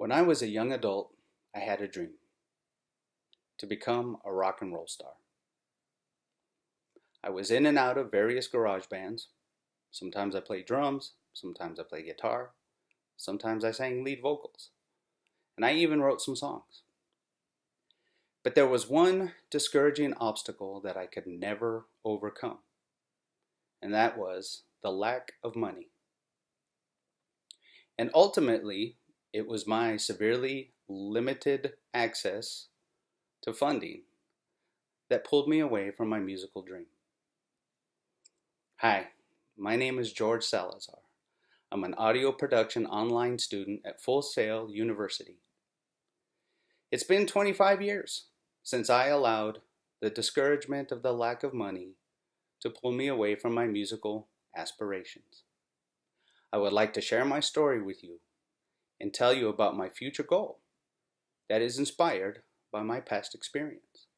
When I was a young adult, I had a dream to become a rock and roll star. I was in and out of various garage bands. Sometimes I played drums, sometimes I played guitar, sometimes I sang lead vocals, and I even wrote some songs. But there was one discouraging obstacle that I could never overcome, and that was the lack of money. And ultimately, it was my severely limited access to funding that pulled me away from my musical dream. Hi, my name is George Salazar. I'm an audio production online student at Full Sail University. It's been 25 years since I allowed the discouragement of the lack of money to pull me away from my musical aspirations. I would like to share my story with you and tell you about my future goal that is inspired by my past experience.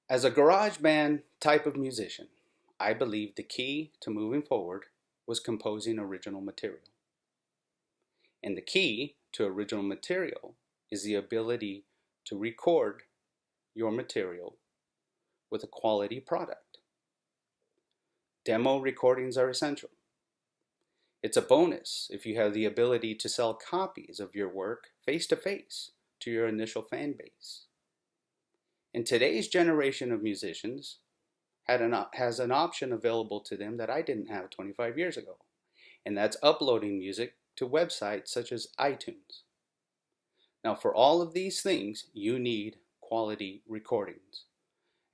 As a garage band type of musician, I believe the key to moving forward was composing original material. And the key to original material is the ability to record your material with a quality product. Demo recordings are essential. It's a bonus if you have the ability to sell copies of your work face-to-face to your initial fan base. In today's generation of musicians has an option available to them that I didn't have 25 years ago, and that's uploading music to websites such as iTunes. Now, for all of these things, you need quality recordings,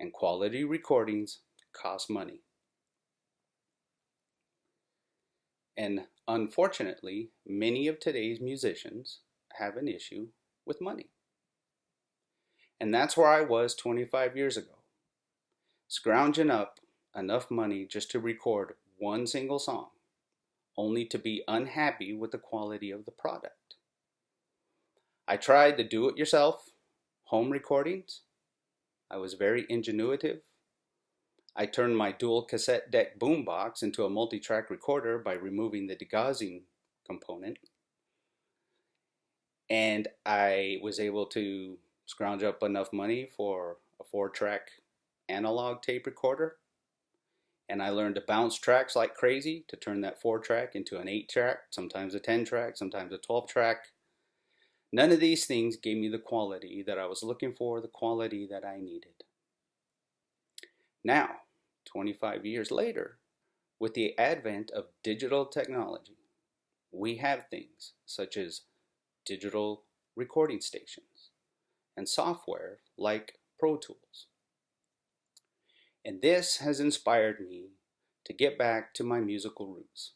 and quality recordings cost money. And unfortunately, many of today's musicians have an issue with money. And that's where I was 25 years ago, scrounging up enough money just to record one single song, only to be unhappy with the quality of the product. I tried the do-it-yourself home recordings. I was very ingenuitive. I turned my dual cassette deck boombox into a multi-track recorder by removing the degaussing component. And I was able to scrounge up enough money for a 4-track analog tape recorder. And I learned to bounce tracks like crazy to turn that 4-track into an 8-track, sometimes a 10-track, sometimes a 12-track. None of these things gave me the quality that I was looking for, the quality that I needed. Now, 25 years later, with the advent of digital technology, we have things such as digital recording stations and software like Pro Tools. And this has inspired me to get back to my musical roots.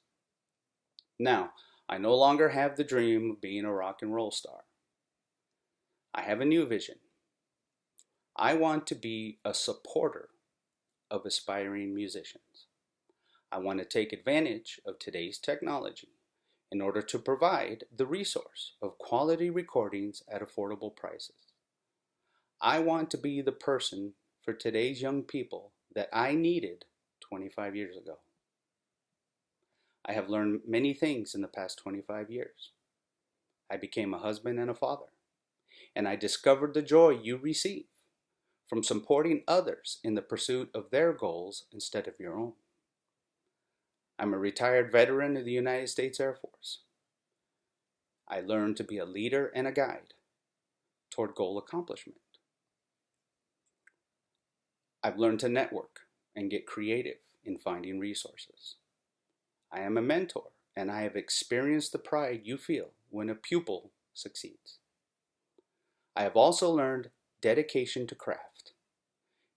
Now, I no longer have the dream of being a rock and roll star. I have a new vision. I want to be a supporter of aspiring musicians. I want to take advantage of today's technology in order to provide the resource of quality recordings at affordable prices. I want to be the person for today's young people that I needed 25 years ago. I have learned many things in the past 25 years. I became a husband and a father, and I discovered the joy you receive from supporting others in the pursuit of their goals instead of your own. I'm a retired veteran of the United States Air Force. I learned to be a leader and a guide toward goal accomplishment. I've learned to network and get creative in finding resources. I am a mentor, and I have experienced the pride you feel when a pupil succeeds. I have also learned dedication to craft,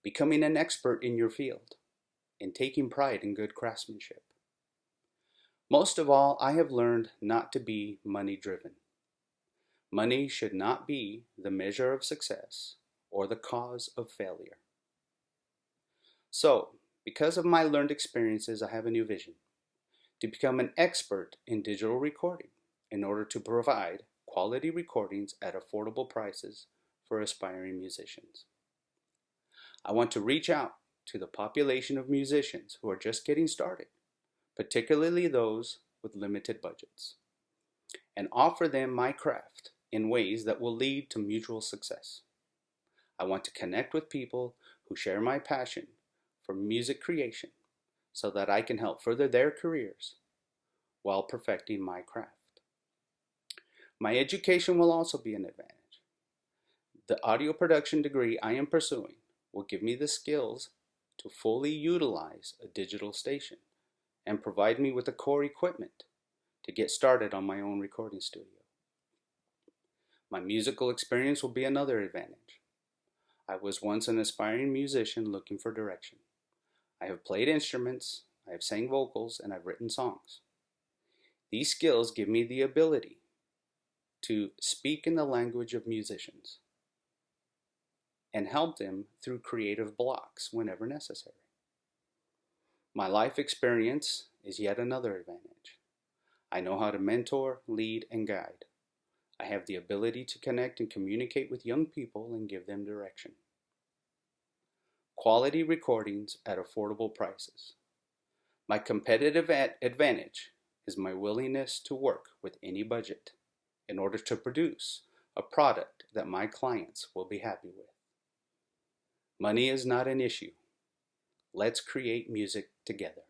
becoming an expert in your field, and taking pride in good craftsmanship. Most of all, I have learned not to be money-driven. Money should not be the measure of success or the cause of failure. So, because of my learned experiences, I have a new vision to become an expert in digital recording in order to provide quality recordings at affordable prices for aspiring musicians. I want to reach out to the population of musicians who are just getting started, particularly those with limited budgets. and offer them my craft in ways that will lead to mutual success. I want to connect with people who share my passion for music creation so that I can help further their careers while perfecting my craft. My education will also be an advantage. The audio production degree I am pursuing will give me the skills to fully utilize a digital station and provide me with the core equipment to get started on my own recording studio. My musical experience will be another advantage. I was once an aspiring musician looking for direction. I have played instruments, I have sang vocals, and I've written songs. These skills give me the ability to speak in the language of musicians and help them through creative blocks whenever necessary. My life experience is yet another advantage. I know how to mentor, lead, and guide. I have the ability to connect and communicate with young people and give them direction. Quality recordings at affordable prices. My competitive advantage is my willingness to work with any budget in order to produce a product that my clients will be happy with. Money is not an issue. Let's create music together.